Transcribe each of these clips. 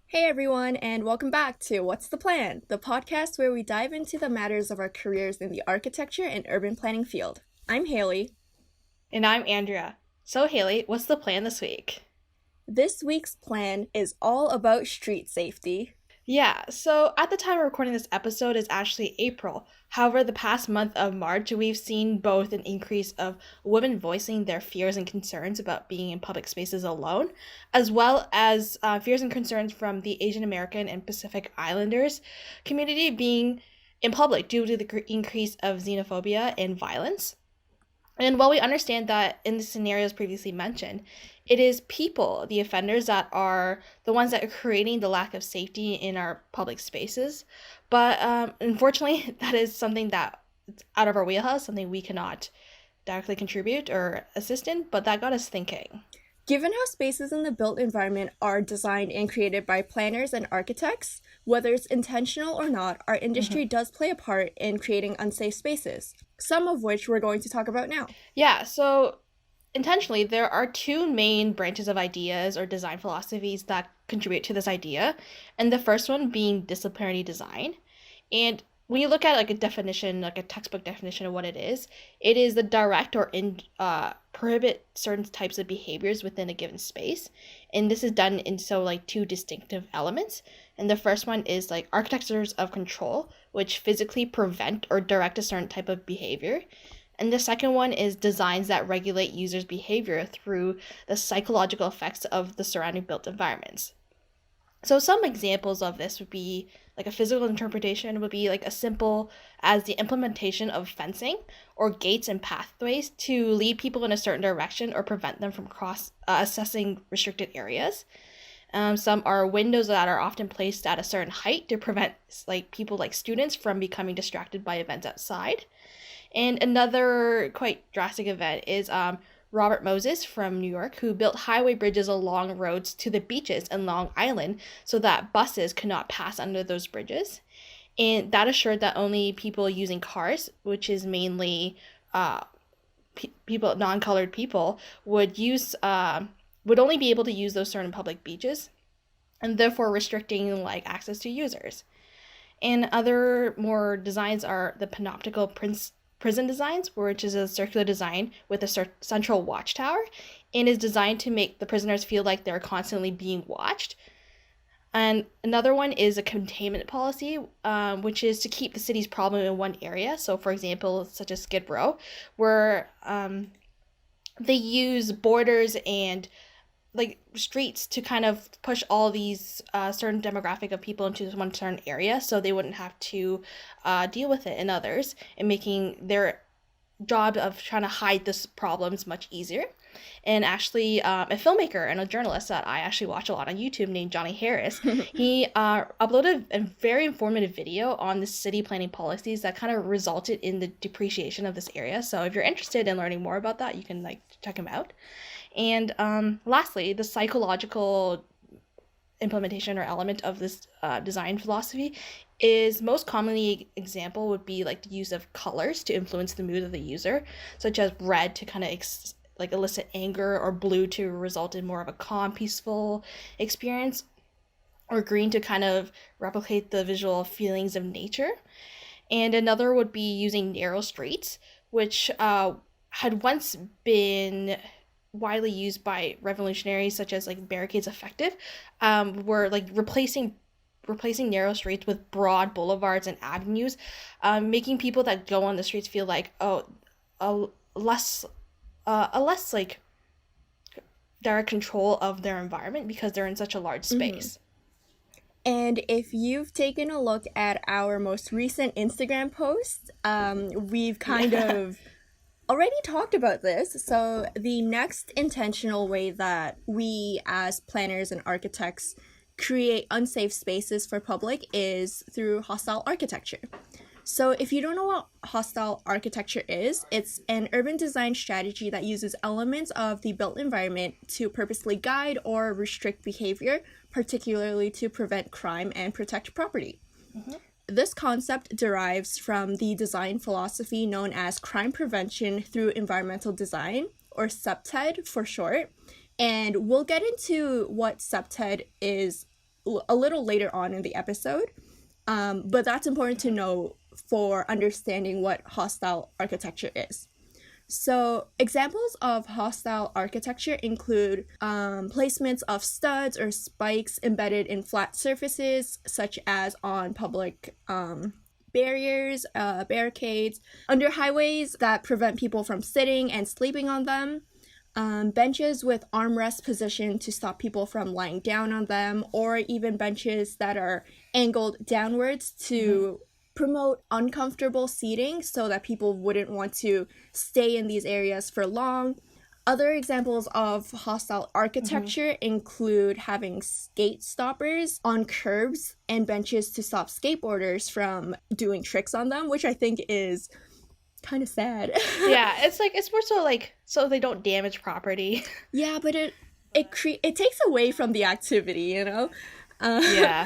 Hey everyone, and welcome back to What's the Plan, the podcast where we dive into the matters of our careers in the architecture and urban planning field. I'm Hayley. And I'm Andrea. So, Hayley, what's the plan this week? This week's plan is all about street safety. Yeah, so at the time of recording this episode is actually April. However, the past month of March, we've seen both an increase of women voicing their fears and concerns about being in public spaces alone, as well as fears and concerns from the Asian American and Pacific Islanders community being in public due to the increase of xenophobia and violence. And while we understand that in the scenarios previously mentioned, it is people, the offenders, that are the ones that are creating the lack of safety in our public spaces. But unfortunately, that is something that it's out of our wheelhouse, something we cannot directly contribute or assist in, but that got us thinking. Given how spaces in the built environment are designed and created by planners and architects, whether it's intentional or not, our industry does play a part in creating unsafe spaces, some of which we're going to talk about now. Yeah, so intentionally, there are two main branches of ideas or design philosophies that contribute to this idea, and the first one being disciplinary design. And when you look at like a definition, like a textbook definition of what it is the direct or prohibit certain types of behaviors within a given space, and this is done in two distinctive elements. And the first one is like architectures of control, which physically prevent or direct a certain type of behavior. And the second one is designs that regulate users' behavior through the psychological effects of the surrounding built environments. So some examples of this would be like a physical interpretation would be like as simple as the implementation of fencing or gates and pathways to lead people in a certain direction or prevent them from accessing restricted areas. Some are windows that are often placed at a certain height to prevent like people like students from becoming distracted by events outside. And another quite drastic event is Robert Moses from New York, who built highway bridges along roads to the beaches in Long Island so that buses could not pass under those bridges. And that assured that only people using cars, which is mainly people, non-colored people, would only be able to use those certain public beaches, and therefore restricting like access to users. And other more designs are the panoptical prison designs, which is a circular design with a central watchtower and is designed to make the prisoners feel like they're constantly being watched. And another one is a containment policy, which is to keep the city's problem in one area. So, for example, such as Skid Row, where they use borders and like streets to kind of push all these certain demographic of people into one certain area so they wouldn't have to deal with it in others, and making their job of trying to hide this problems much easier. And actually a filmmaker and a journalist that I actually watch a lot on YouTube named Johnny Harris, he uploaded a very informative video on the city planning policies that kind of resulted in the depreciation of this area. So if you're interested in learning more about that, you can like check him out. And lastly, the psychological implementation or element of this design philosophy is most commonly example would be like the use of colors to influence the mood of the user, such as red to kind of elicit anger, or blue to result in more of a calm, peaceful experience, or green to kind of replicate the visual feelings of nature. And another would be using narrow streets, which had once been widely used by revolutionaries such as like barricades effective, were like replacing narrow streets with broad boulevards and avenues, making people that go on the streets feel like a less like direct control of their environment because they're in such a large space. And if you've taken a look at our most recent Instagram post, we've kind of already talked about this. So the next intentional way that we as planners and architects create unsafe spaces for public is through hostile architecture. So if you don't know what hostile architecture is, it's an urban design strategy that uses elements of the built environment to purposely guide or restrict behavior, particularly to prevent crime and protect property. This concept derives from the design philosophy known as crime prevention through environmental design, or CPTED for short. And we'll get into what CPTED is a little later on in the episode. But that's important to know for understanding what hostile architecture is. So examples of hostile architecture include placements of studs or spikes embedded in flat surfaces, such as on public barriers, barricades, under highways that prevent people from sitting and sleeping on them, benches with armrests positioned to stop people from lying down on them, or even benches that are angled downwards to promote uncomfortable seating so that people wouldn't want to stay in these areas for long. Other examples of hostile architecture include having skate stoppers on curbs and benches to stop skateboarders from doing tricks on them, which I think is kind of sad. Yeah, it's more so like so they don't damage property. Yeah, but it takes away from the activity, you know? Yeah.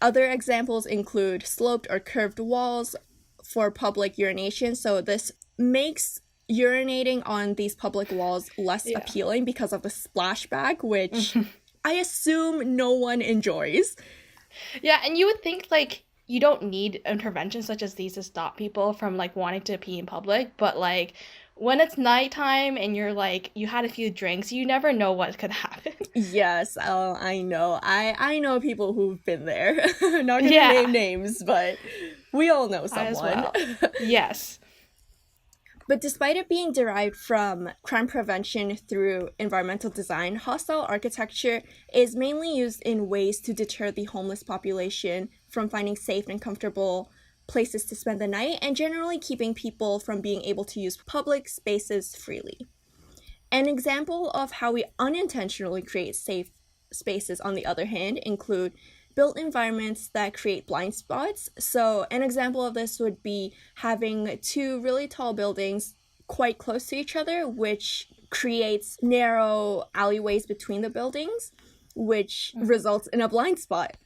Other examples include sloped or curved walls for public urination. So this makes urinating on these public walls less appealing because of the splashback, which I assume no one enjoys. Yeah, and you would think like you don't need interventions such as these to stop people from like wanting to pee in public, but like when it's nighttime and you're like you had a few drinks, you never know what could happen. Yes, I know. I know people who've been there. Not gonna name names, but we all know someone. As well. Yes. But despite it being derived from crime prevention through environmental design, hostile architecture is mainly used in ways to deter the homeless population from finding safe and comfortable places to spend the night, and generally keeping people from being able to use public spaces freely. An example of how we unintentionally create safe spaces, on the other hand, include built environments that create blind spots. So an example of this would be having two really tall buildings quite close to each other, which creates narrow alleyways between the buildings, which results in a blind spot.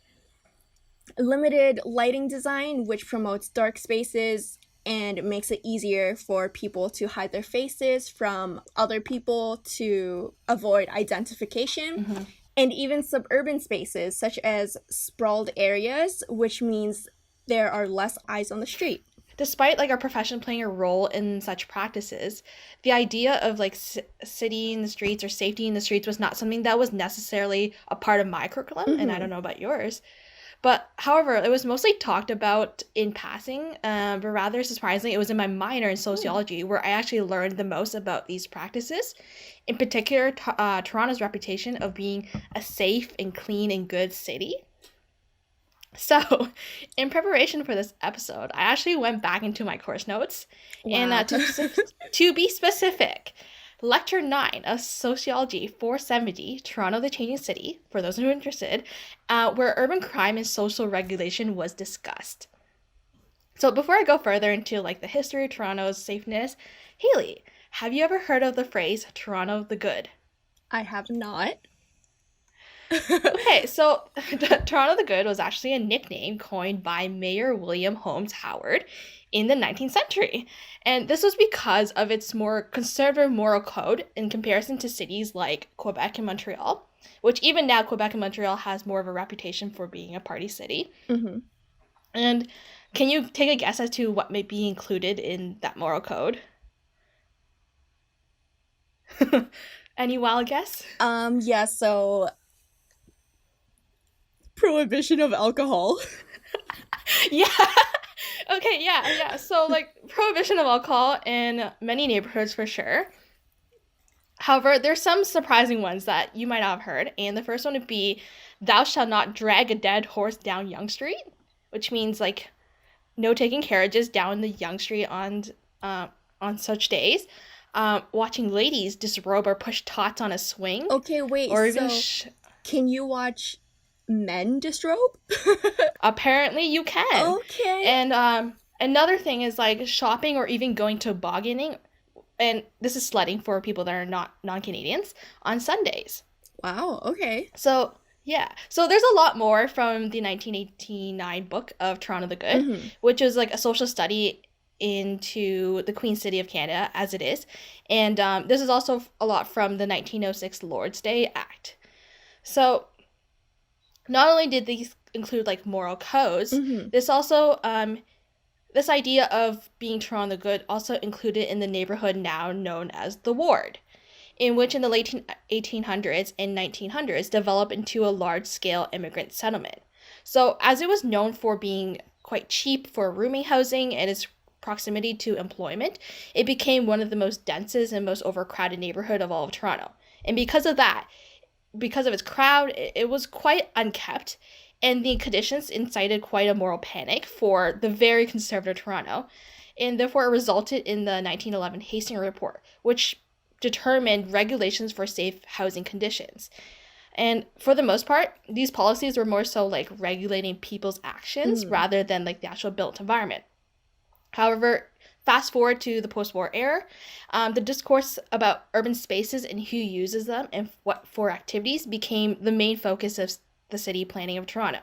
Limited lighting design, which promotes dark spaces and makes it easier for people to hide their faces from other people to avoid identification. And even suburban spaces, such as sprawled areas, which means there are less eyes on the street. Despite like our profession playing a role in such practices, the idea of like city in the streets or safety in the streets was not something that was necessarily a part of my curriculum, and I don't know about yours. But however, it was mostly talked about in passing, but rather surprisingly, it was in my minor in sociology where I actually learned the most about these practices. In particular, Toronto's reputation of being a safe and clean and good city. So, in preparation for this episode, I actually went back into my course notes. Wow. And to be specific, Lecture 9 of Sociology 470, Toronto the Changing City, for those who are interested, where urban crime and social regulation was discussed. So before I go further into like the history of Toronto's safeness, Hayley, have you ever heard of the phrase Toronto the Good? I have not. Okay, so Toronto the Good was actually a nickname coined by Mayor William Holmes Howard in the 19th century. And this was because of its more conservative moral code in comparison to cities like Quebec and Montreal, which even now Quebec and Montreal has more of a reputation for being a party city. And can you take a guess as to what may be included in that moral code? Any wild guess? Yeah, so prohibition of alcohol. Yeah. Okay, yeah. So, like, prohibition of alcohol in many neighborhoods for sure. However, there's some surprising ones that you might not have heard. And the first one would be, thou shalt not drag a dead horse down Yonge Street, which means, like, no taking carriages down the Yonge Street on such days. Watching ladies disrobe or push tots on a swing. Okay, wait, or even can you watch men disrobe? Apparently you can. Okay. And another thing is like shopping or even going tobogganing, and this is sledding for people that are not non-Canadians, on Sundays. Wow, okay. So yeah, so there's a lot more from the 1989 book of Toronto the Good, which is like a social study into the Queen City of Canada as it is, and this is also a lot from the 1906 Lord's Day Act. So Not only did these include like moral codes, Mm-hmm. this also this idea of being Toronto the Good also included in the neighborhood now known as the Ward, in which in the late 1800s and 1900s developed into a large-scale immigrant settlement. So as it was known for being quite cheap for rooming housing and its proximity to employment, it became one of the most densest and most overcrowded neighborhood of all of Toronto. And because of that, because of its crowd, it was quite unkept, and the conditions incited quite a moral panic for the very conservative Toronto, and therefore it resulted in the 1911 Hastings Report, which determined regulations for safe housing conditions. And for the most part, these policies were more so like regulating people's actions rather than like the actual built environment. However, fast forward to the post-war era, the discourse about urban spaces and who uses them and what for activities became the main focus of the city planning of Toronto.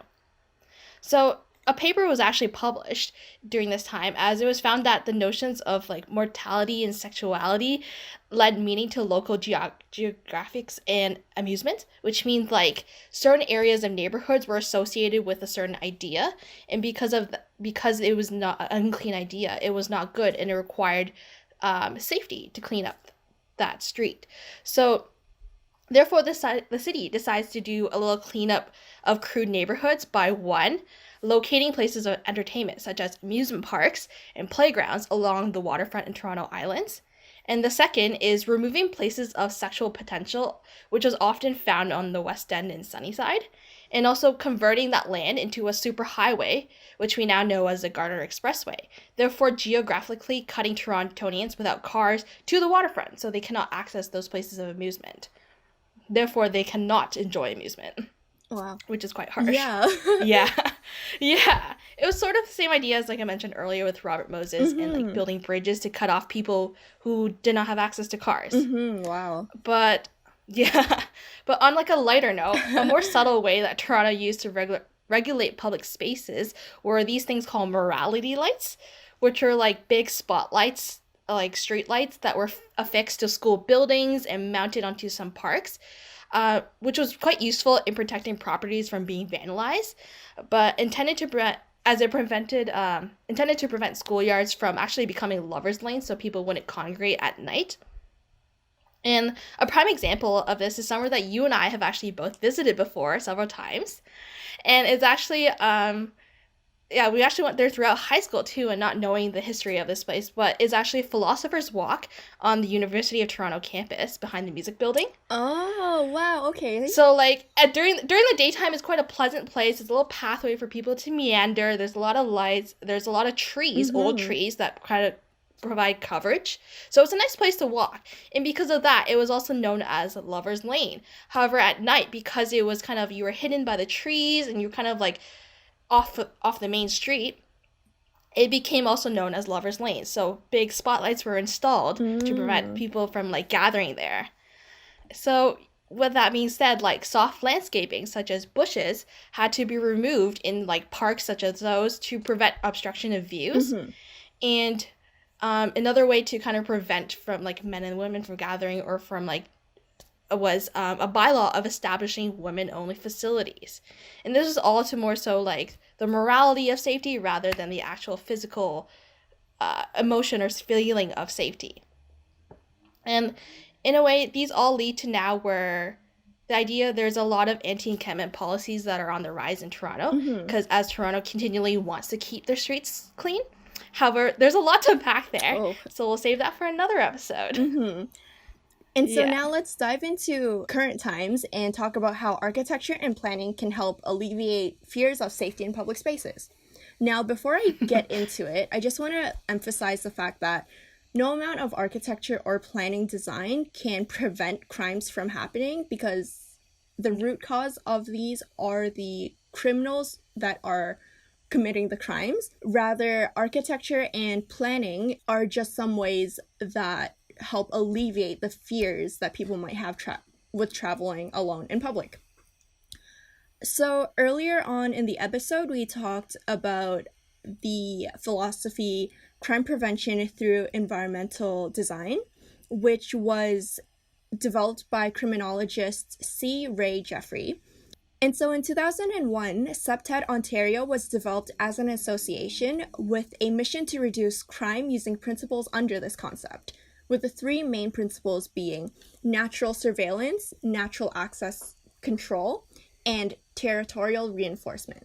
So a paper was actually published during this time, as it was found that the notions of like mortality and sexuality led meaning to local geographics and amusement, which means like certain areas of neighborhoods were associated with a certain idea, and because it was not an unclean idea, it was not good, and it required safety to clean up that street. So therefore, the city decides to do a little cleanup of crude neighborhoods by one, locating places of entertainment such as amusement parks and playgrounds along the waterfront and Toronto Islands. And the second is removing places of sexual potential, which was often found on the West End and Sunnyside, and also converting that land into a superhighway, which we now know as the Gardiner Expressway, therefore geographically cutting Torontonians without cars to the waterfront, so they cannot access those places of amusement. Therefore, they cannot enjoy amusement. Wow. Which is quite harsh. Yeah. Yeah. Yeah. It was sort of the same idea as like I mentioned earlier with Robert Moses and like building bridges to cut off people who did not have access to cars. Wow. But yeah. But on like a lighter note, a more subtle way that Toronto used to regulate public spaces were these things called morality lights, which are like big spotlights, like street lights that were affixed to school buildings and mounted onto some parks. Which was quite useful in protecting properties from being vandalized, but intended to prevent schoolyards from actually becoming lovers' lanes, so people wouldn't congregate at night. And a prime example of this is somewhere that you and I have actually both visited before several times, and it's actually yeah, we actually went there throughout high school too, and not knowing the history of this place, but it's actually Philosopher's Walk on the University of Toronto campus behind the music building. Oh, wow, okay. So like during the daytime, it's quite a pleasant place. It's a little pathway for people to meander. There's a lot of lights. There's a lot of trees, old trees that kind of provide coverage. So it's a nice place to walk. And because of that, it was also known as Lover's Lane. However, at night, because it was kind of, you were hidden by the trees and you're kind of like off the main street, it became also known as Lover's Lane. So big spotlights were installed to prevent people from like gathering there. So with that being said, like soft landscaping such as bushes had to be removed in like parks such as those to prevent obstruction of views. And another way to kind of prevent from like men and women from gathering or from like was a bylaw of establishing women-only facilities. And this is all to more so like the morality of safety rather than the actual physical emotion or feeling of safety. And in a way, these all lead to now where the idea there's a lot of anti-encampment policies that are on the rise in Toronto, because as Toronto continually wants to keep their streets clean. However, there's a lot to unpack there, so we'll save that for another episode. And so now let's dive into current times and talk about how architecture and planning can help alleviate fears of safety in public spaces. Now, before I get into it, I just want to emphasize the fact that no amount of architecture or planning design can prevent crimes from happening, because the root cause of these are the criminals that are committing the crimes. Rather, architecture and planning are just some ways that help alleviate the fears that people might have with traveling alone in public. So earlier on in the episode, we talked about the philosophy crime prevention through environmental design, which was developed by criminologist C. Ray Jeffrey. And so in 2001, SEPTED Ontario was developed as an association with a mission to reduce crime using principles under this concept, with the three main principles being natural surveillance, natural access control, and territorial reinforcement.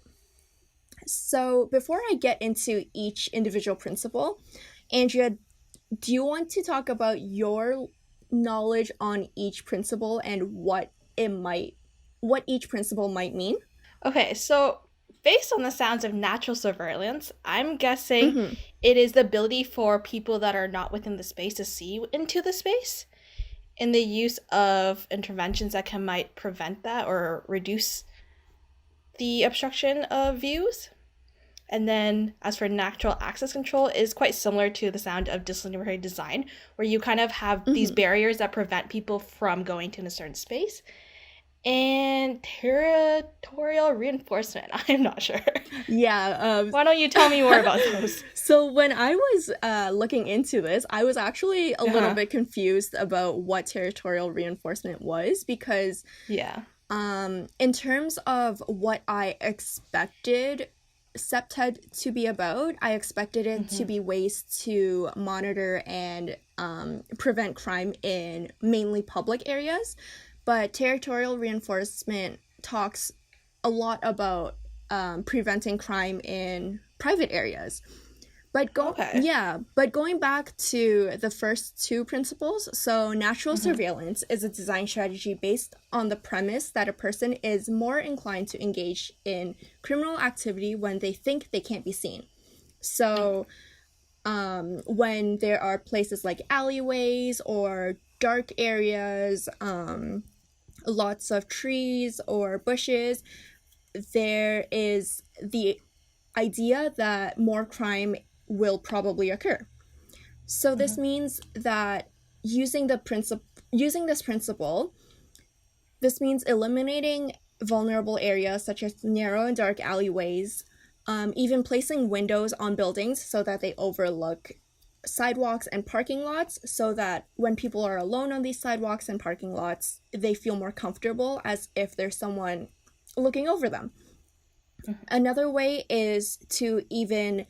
So before I get into each individual principle, Andrea, do you want to talk about your knowledge on each principle and what each principle might mean? Okay, so based on the sounds of natural surveillance, I'm guessing Mm-hmm. it is the ability for people that are not within the space to see into the space, and the use of interventions that can might prevent that or reduce the obstruction of views. And then as for natural access control, is quite similar to the sound of disciplinary design, where you kind of have these Mm-hmm. barriers that prevent people from going to a certain space. And territorial reinforcement, I'm not sure. Yeah. Why don't you tell me more about those? So when I was looking into this, I was actually a little Uh-huh. bit confused about what territorial reinforcement was because Yeah. in terms of what I expected SEPTED to be about, I expected it to Mm-hmm. be ways to monitor and prevent crime in mainly public areas. But territorial reinforcement talks a lot about preventing crime in private areas. Okay. But going back to the first two principles, so natural Mm-hmm. surveillance is a design strategy based on the premise that a person is more inclined to engage in criminal activity when they think they can't be seen. So, when there are places like alleyways or dark areas, lots of trees or bushes, there is the idea that more crime will probably occur. So Mm-hmm. this means that using this principle, this means eliminating vulnerable areas such as narrow and dark alleyways, even placing windows on buildings so that they overlook sidewalks and parking lots, so that when people are alone on these sidewalks and parking lots, they feel more comfortable as if there's someone looking over them. Another way is to even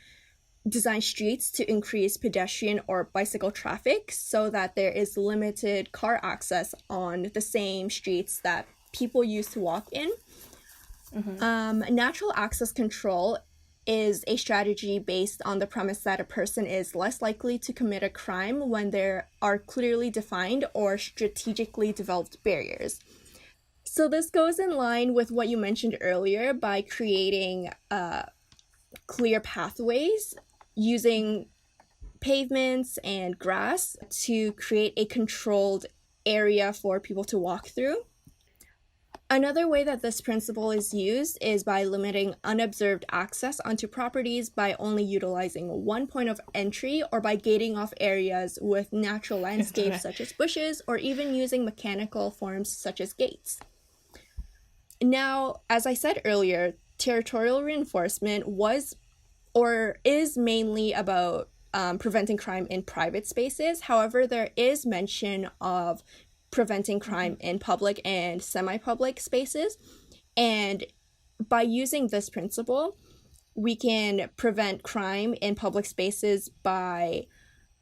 design streets to increase pedestrian or bicycle traffic so that there is limited car access on the same streets that people used to walk in. Mm-hmm. Natural access control is a strategy based on the premise that a person is less likely to commit a crime when there are clearly defined or strategically developed barriers. So this goes in line with what you mentioned earlier by creating clear pathways using pavements and grass to create a controlled area for people to walk through. Another way that this principle is used is by limiting unobserved access onto properties by only utilizing one point of entry or by gating off areas with natural landscapes such as bushes or even using mechanical forms such as gates. Now, as I said earlier, territorial reinforcement was or is mainly about preventing crime in private spaces. However, there is mention of preventing crime in public and semi-public spaces. And by using this principle, we can prevent crime in public spaces by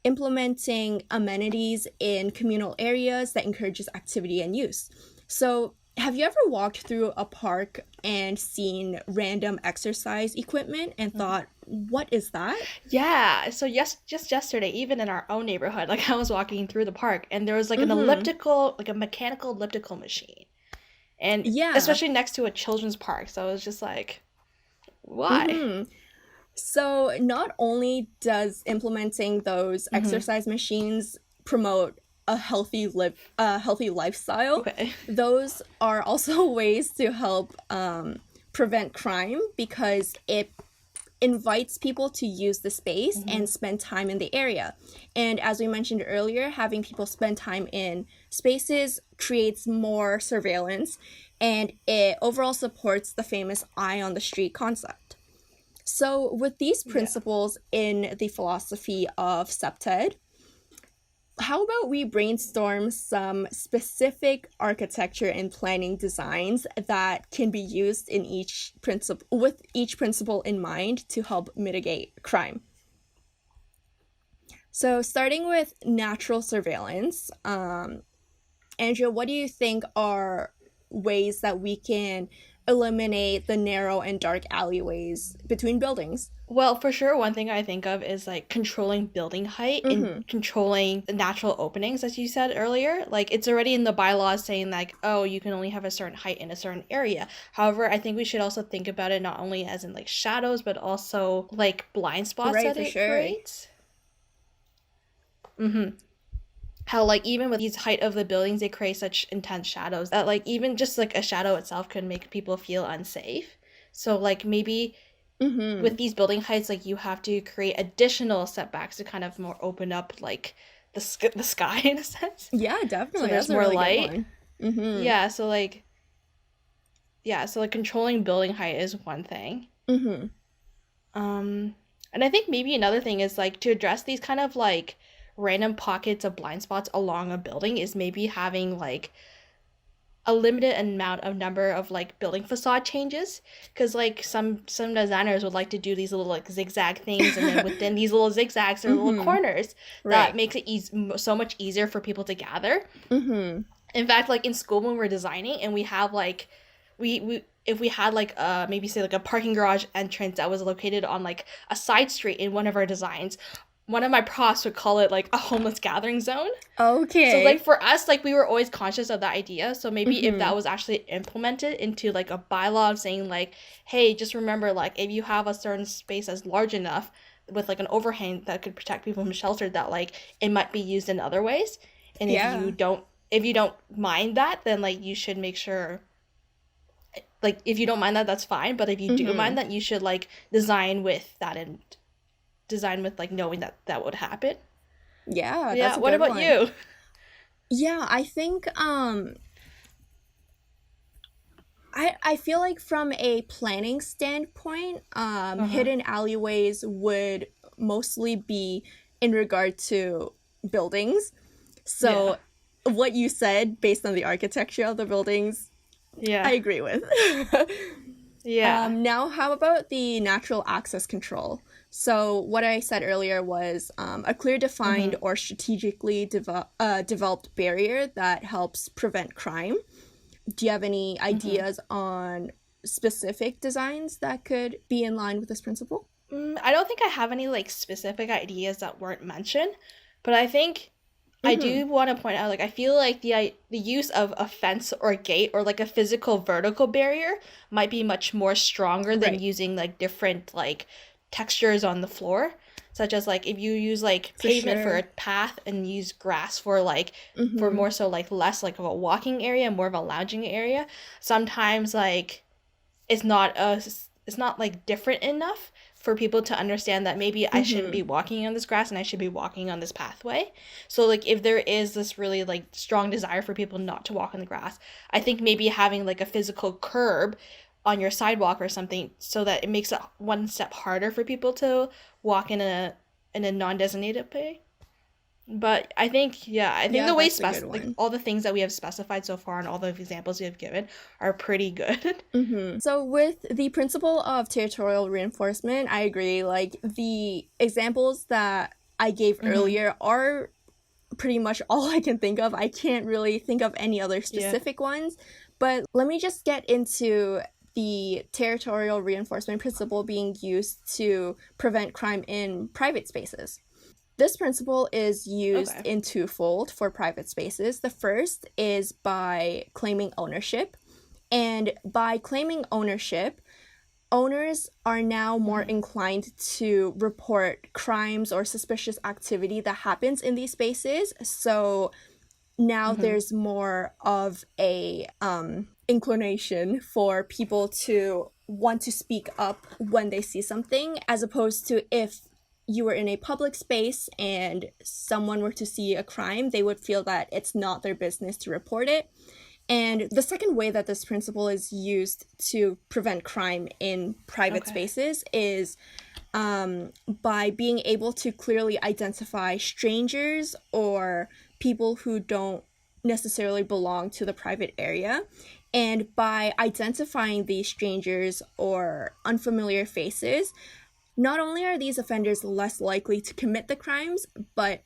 implementing amenities in communal areas that encourages activity and use. So, have you ever walked through a park and seen random exercise equipment and thought, what is that? Yeah. So yes, just yesterday, even in our own neighborhood, like I was walking through the park and there was like an Mm-hmm. elliptical, like a mechanical elliptical machine. And Yeah. especially next to a children's park. So it was just like, why? Mm-hmm. So not only does implementing those Mm-hmm. exercise machines promote a healthy lifestyle, Okay. those are also ways to help prevent crime because it invites people to use the space Mm-hmm. and spend time in the area. And as we mentioned earlier, having people spend time in spaces creates more surveillance and it overall supports the famous eye on the street concept. So, with these Yeah. principles in the philosophy of SEPTED, how about we brainstorm some specific architecture and planning designs that can be used in each principle, with each principle in mind, to help mitigate crime. So starting with natural surveillance, Andrea, what do you think are ways that we can eliminate the narrow and dark alleyways between buildings? Well, for sure, one thing I think of is like controlling building height and Mm-hmm. controlling the natural openings, as you said earlier. Like it's already in the bylaws saying like, oh, you can only have a certain height in a certain area. However, I think we should also think about it not only as in like shadows, but also like blind spots Right, that for it sure. creates. Mm-hmm. How like even with these height of the buildings, they create such intense shadows that like even just like a shadow itself could make people feel unsafe. So like maybe Mm-hmm. with these building heights, like you have to create additional setbacks to kind of more open up like the sky in a sense. Yeah, So definitely. there's That's a more really good light. one. Mm-hmm. Yeah, so like controlling building height is one thing. Mm-hmm. And I think maybe another thing is like to address these kind of like random pockets of blind spots along a building is maybe having like a limited amount of number of like building facade changes, because like some designers would like to do these little like zigzag things, and then within these little zigzags there are little Mm-hmm. corners that Right. makes it so much easier for people to gather. Mm-hmm. In fact, like in school when we're designing and we have like we if we had like maybe say like a parking garage entrance that was located on like a side street in one of our designs, one of my profs would call it like a homeless gathering zone. So like Okay. for us, like we were always conscious of that idea. So maybe if Mm-hmm. that was actually implemented into like a bylaw of saying like, hey, just remember like if you have a certain space that's large enough with like an overhang that could protect people from shelter, that like it might be used in other ways. And Yeah. if you don't mind that, then like you should make sure like if you don't mind that, that's fine. But if you do Mm-hmm. mind that, you should like design with that and design with like knowing that that would happen. Yeah, that's Yeah. a What good about one. you? Yeah, I think I feel like from a planning standpoint, Uh huh. hidden alleyways would mostly be in regard to buildings. Yeah. So what you said based on the architecture of the buildings, I Yeah. agree with. Yeah. Now, how about the natural access control? So, what I said earlier was a clear, defined, Mm-hmm. or strategically developed barrier that helps prevent crime. Do you have any Mm-hmm. ideas on specific designs that could be in line with this principle? I don't think I have any like specific ideas that weren't mentioned, but I think I Mm-hmm. do want to point out like I feel like the use of a fence or a gate or like a physical vertical barrier might be much more stronger than Right, using like different like textures on the floor, such as like if you use like for pavement for a sure. path and use grass for like for Mm-hmm. more so like less like of a walking area, more of a lounging area. Sometimes like it's not a it's not like different enough for people to understand that maybe I shouldn't Mm-hmm. be walking on this grass and I should be walking on this pathway. So like if there is this really like strong desire for people not to walk on the grass, I think maybe having like a physical curb on your sidewalk or something so that it makes it one step harder for people to walk in a non-designated way. But I think Yeah, the way that's a good like one. all the things that we have specified so far and all the examples we have given are pretty good. Mm-hmm. So, with the principle of territorial reinforcement, I agree. Like, the examples that I gave Mhm. earlier are pretty much all I can think of. I can't really think of any other Yeah. specific ones. But let me just get into the territorial reinforcement principle being used to prevent crime in private spaces. This principle is used Okay. in twofold for private spaces. The first is by claiming ownership. And by claiming ownership, owners are now more Mhm. inclined to report crimes or suspicious activity that happens in these spaces. So now Mhm. there's more of a inclination for people to want to speak up when they see something, as opposed to if you were in a public space and someone were to see a crime, they would feel that it's not their business to report it. And the second way that this principle is used to prevent crime in private spaces is by being able to clearly identify strangers or people who don't necessarily belong to the private area. And by identifying these strangers or unfamiliar faces, not only are these offenders less likely to commit the crimes, but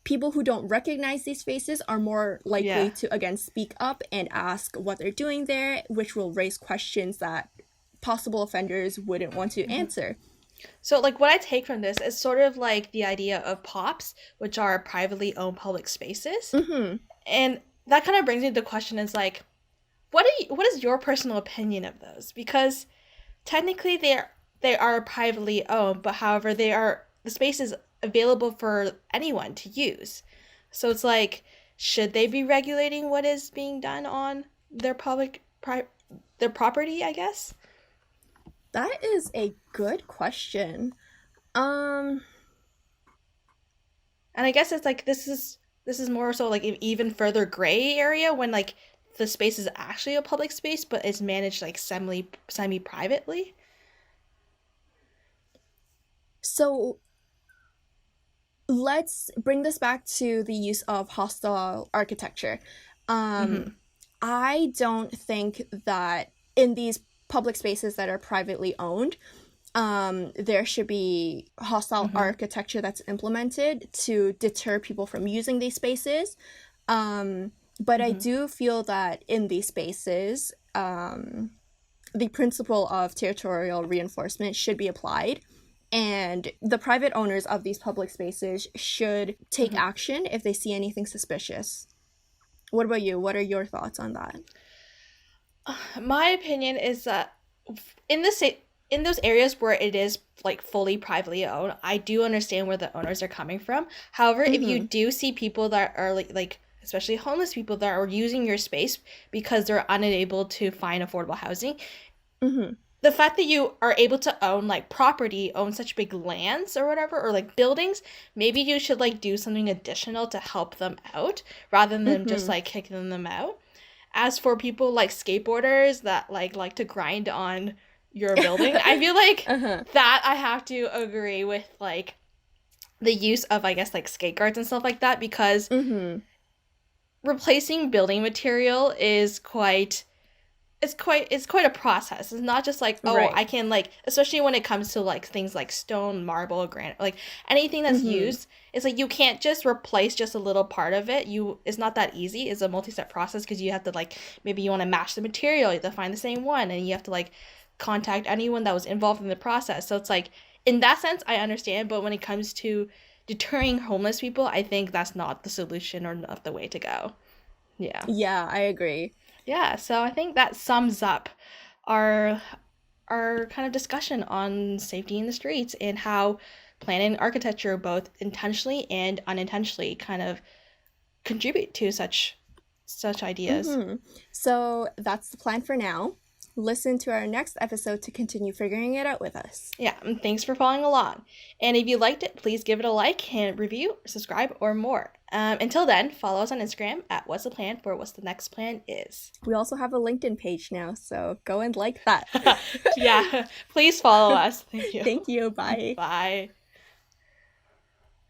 people who don't recognize these faces are more likely to, again, speak up and ask what they're doing there, which will raise questions that possible offenders wouldn't want to answer. So, like, what I take from this is sort of like the idea of POPs, which are privately owned public spaces. And that kind of brings me to the question is, like, what is your personal opinion of those? Because technically they are privately owned, but however, the space is available for anyone to use. So it's like, should they be regulating what is being done on their their property, I guess? That is a good question. And I guess it's like this is more so like an even further gray area when like the space is actually a public space but it's managed like semi privately. So let's bring this back to the use of hostile architecture. I don't think that in these public spaces that are privately owned, there should be hostile architecture that's implemented to deter people from using these spaces. But I do feel that in these spaces, the principle of territorial reinforcement should be applied. And the private owners of these public spaces should take action if they see anything suspicious. What about you? What are your thoughts on that? My opinion is that in those areas where it is like fully privately owned, I do understand where the owners are coming from. However, if you do see people that are like especially homeless people that are using your space because they're unable to find affordable housing, the fact that you are able to own like property, own such big lands or whatever, or like buildings, maybe you should like do something additional to help them out rather than just like kicking them out. As for people like skateboarders that like to grind on your building, I feel like that I have to agree with like the use of, I guess, like skate guards and stuff like that, because replacing building material is quite a process. It's not just like, oh, I can like, especially when it comes to like things like stone, marble, granite, like anything that's used, it's like you can't just replace just a little part of it. It's not that easy. It's a multi-step process because you have to like, maybe you want to match the material, you have to find the same one, and you have to like contact anyone that was involved in the process. So it's like, in that sense, I understand, but when it comes to deterring homeless people, I think that's not the solution or not the way to go. Yeah, I agree. Yeah, so I think that sums up our kind of discussion on safety in the streets and how planning and architecture both intentionally and unintentionally kind of contribute to such ideas. So that's the plan for now. Listen to our next episode to continue figuring it out with us. Yeah, and thanks for following along. And if you liked it, please give it a like and review, subscribe, or more. Until then, follow us on Instagram at What's the Plan for What's the Next Plan Is. We also have a LinkedIn page now, so go and like that. Yeah, please follow us. Thank you. Thank you. Bye. Bye.